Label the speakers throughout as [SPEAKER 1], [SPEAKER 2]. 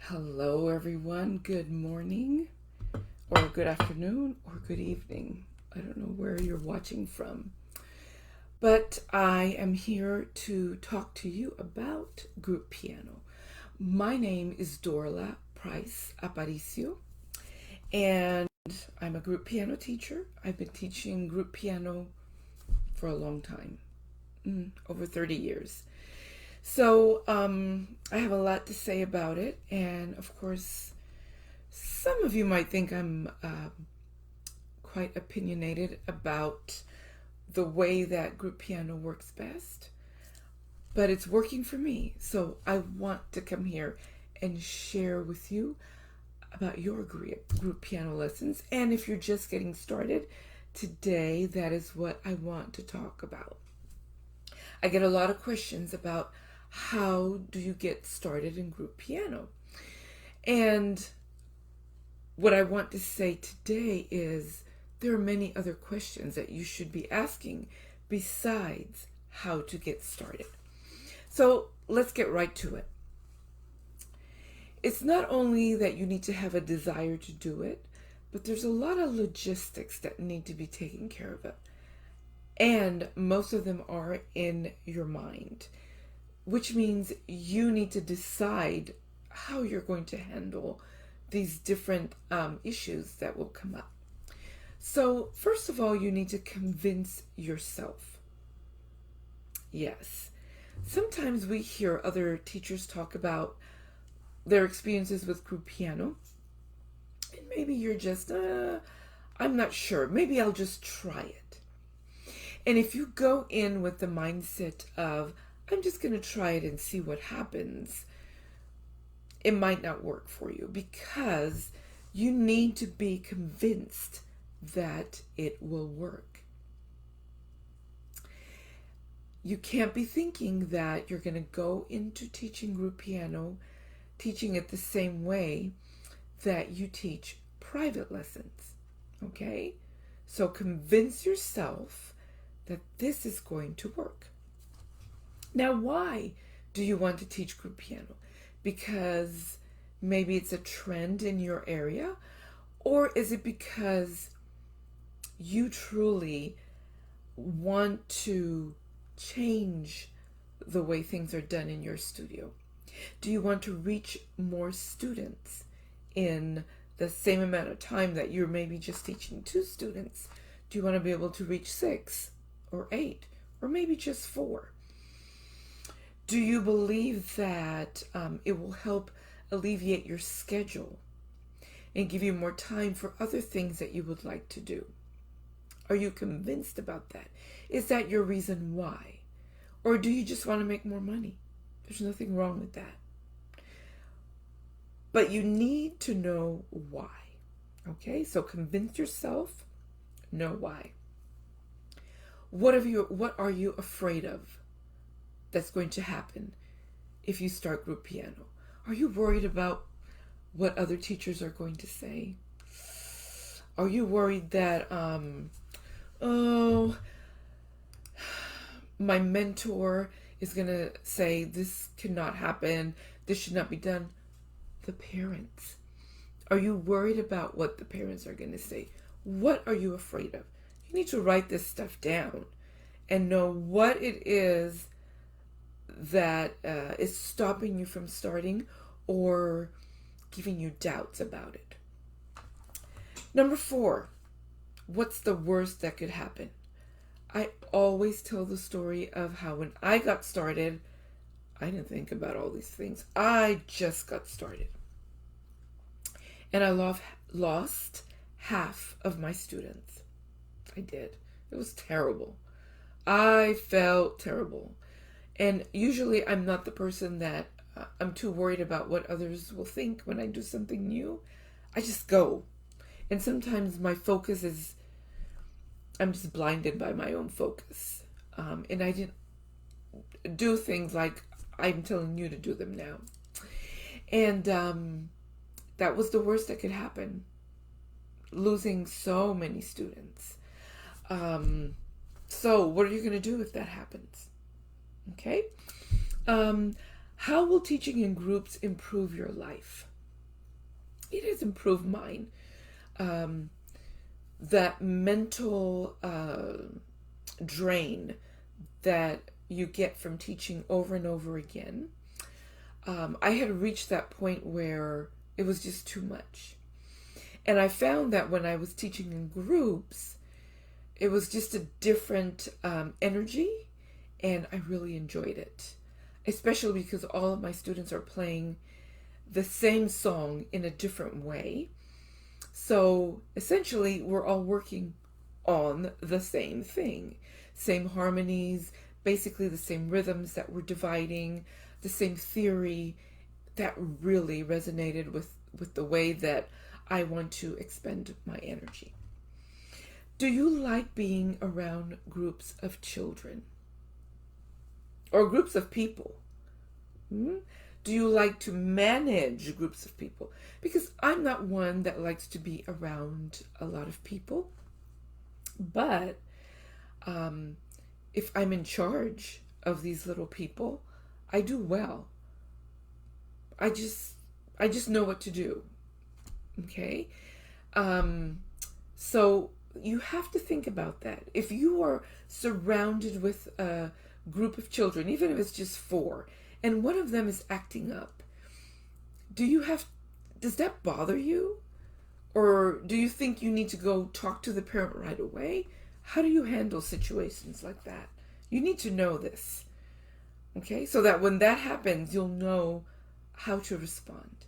[SPEAKER 1] Hello, everyone. Good morning, or good afternoon, or good evening. I don't know where you're watching from, but I am here to talk to you about group piano. My name is Dorla Price Aparicio, and I'm a group piano teacher. I've been teaching group piano for a long time, over 30 years. So I have a lot to say about it, and of course, some of you might think I'm quite opinionated about the way that group piano works best, but it's working for me. So I want to come here and share with you about your group piano lessons. And if you're just getting started, today that is what I want to talk about. I get a lot of questions about how do you get started in group piano? And what I want to say today is there are many other questions that you should be asking besides how to get started. So let's get right to it. It's not only that you need to have a desire to do it, but there's a lot of logistics that need to be taken care of. And most of them are in your mind, which means you need to decide how you're going to handle these different issues that will come up. So, first of all, you need to convince yourself. Yes. Sometimes we hear other teachers talk about their experiences with group piano, and maybe you're just, I'm not sure. Maybe I'll just try it. And if you go in with the mindset of, I'm just going to try it and see what happens, it might not work for you because you need to be convinced that it will work. You can't be thinking that you're going to go into teaching group piano, teaching it the same way that you teach private lessons. Okay? So convince yourself that this is going to work. Now, why do you want to teach group piano? Because maybe it's a trend in your area, or is it because you truly want to change the way things are done in your studio? Do you want to reach more students in the same amount of time that you're maybe just teaching 2 students? Do you want to be able to reach 6 or 8 or maybe just 4? Do you believe that it will help alleviate your schedule and give you more time for other things that you would like to do? Are you convinced about that? Is that your reason why? Or do you just want to make more money? There's nothing wrong with that. But you need to know why. Okay, so convince yourself, know why. What are you afraid of that's going to happen if you start group piano? Are you worried about what other teachers are going to say? Are you worried that, my mentor is going to say this cannot happen, this should not be done? The parents. Are you worried about what the parents are going to say? What are you afraid of? You need to write this stuff down and know what it is that is stopping you from starting or giving you doubts about it. Number 4, what's the worst that could happen? I always tell the story of how when I got started, I didn't think about all these things. I just got started. And I lost half of my students. I did. It was terrible. I felt terrible. And usually I'm not the person that I'm too worried about what others will think when I do something new. I just go. And sometimes my focus is, I'm just blinded by my own focus. And I didn't do things like I'm telling you to do them now. And that was the worst that could happen. Losing so many students. So what are you going to do if that happens? Okay? How will teaching in groups improve your life? it has improved mine. Um, that mental drain that you get from teaching over and over again. I had reached that point where it was just too much. And I found that when I was teaching in groups, it was just a different energy, and I really enjoyed it, especially because all of my students are playing the same song in a different way. So essentially, we're all working on the same thing, same harmonies, basically the same rhythms that we're dividing, the same theory that really resonated with the way that I want to expend my energy. Do you like being around groups of children or groups of people? Do you like to manage groups of people? Because I'm not one that likes to be around a lot of people, but if I'm in charge of these little people, I do well. I just know what to do. Okay? So you have to think about that. If you are surrounded with a group of children, even if it's just 4, and one of them is acting up, does that bother you? Or do you think you need to go talk to the parent right away? How do you handle situations like that? You need to know this. Okay? So that when that happens, you'll know how to respond.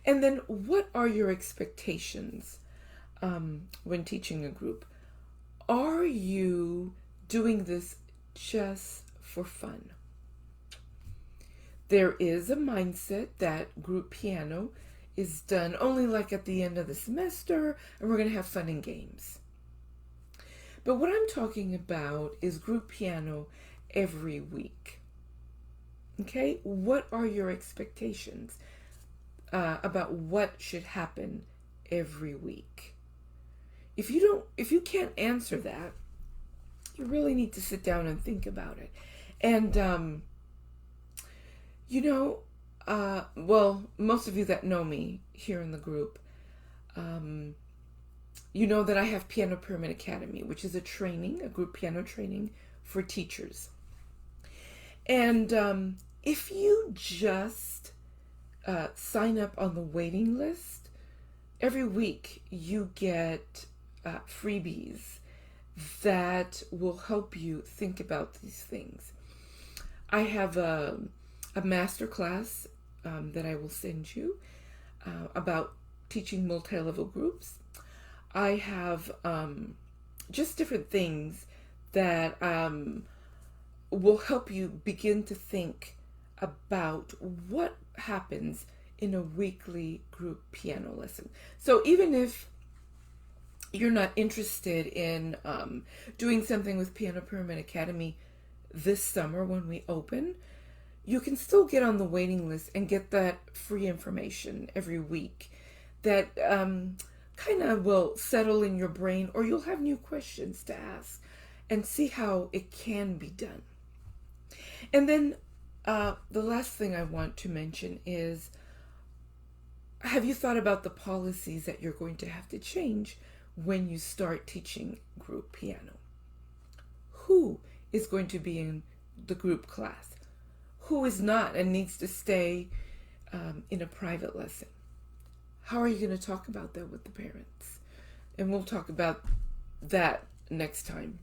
[SPEAKER 1] And then what are your expectations when teaching a group? Are you doing this just for fun? There is a mindset that group piano is done only like at the end of the semester, and we're going to have fun and games. But what I'm talking about is group piano every week. Okay? What are your expectations about what should happen every week? If you can't answer that, you really need to sit down and think about it. And well, most of you that know me here in the group, you know that I have Piano Pyramid Academy, which is a group piano training for teachers. And if you just sign up on the waiting list, every week you get freebies that will help you think about these things. I have a master class that I will send you about teaching multi-level groups. I have just different things that will help you begin to think about what happens in a weekly group piano lesson. So even if you're not interested in doing something with Piano Pyramid Academy this summer when we open, you can still get on the waiting list and get that free information every week that kind of will settle in your brain, or you'll have new questions to ask and see how it can be done. And then the last thing I want to mention is, have you thought about the policies that you're going to have to change when you start teaching group piano? Who is going to be in the group class? Who is not and needs to stay in a private lesson? How are you going to talk about that with the parents? And we'll talk about that next time.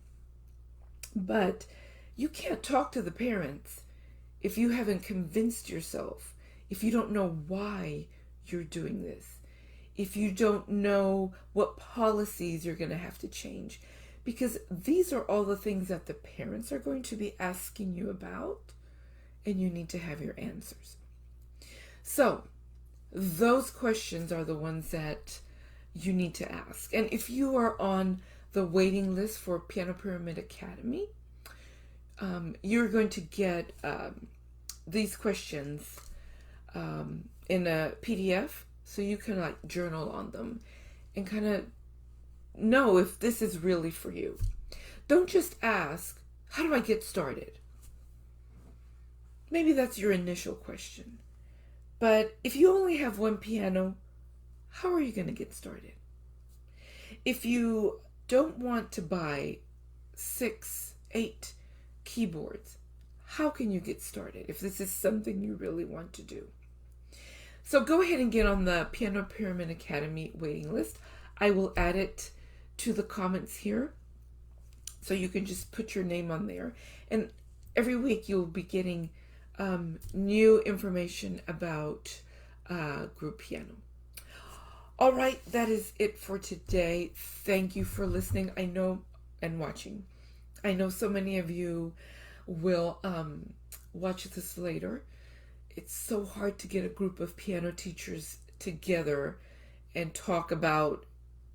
[SPEAKER 1] But you can't talk to the parents if you haven't convinced yourself, if you don't know why you're doing this, if you don't know what policies you're going to have to change, because these are all the things that the parents are going to be asking you about, and you need to have your answers. So those questions are the ones that you need to ask. And if you are on the waiting list for Piano Pyramid Academy, you're going to get these questions in a PDF, so you can like journal on them and kind of know if this is really for you. Don't just ask, how do I get started? Maybe that's your initial question. But if you only have one piano, how are you going to get started? If you don't want to buy 6, 8 keyboards, how can you get started if this is something you really want to do? So go ahead and get on the Piano Pyramid Academy waiting list. I will add it to the comments here, so you can just put your name on there. And every week you'll be getting new information about group piano. All right, that is it for today. Thank you for listening. I know, and watching. I know so many of you will watch this later. It's so hard to get a group of piano teachers together and talk about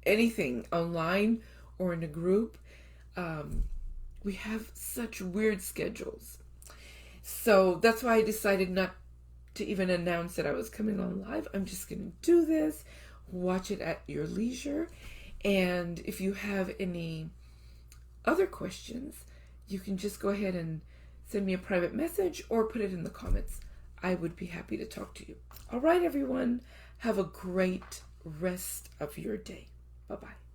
[SPEAKER 1] anything online or in a group. We have such weird schedules. So that's why I decided not to even announce that I was coming on live. I'm just going to do this, watch it at your leisure. And if you have any other questions, you can just go ahead and send me a private message or put it in the comments. I would be happy to talk to you. All right, everyone. Have a great rest of your day. Bye-bye.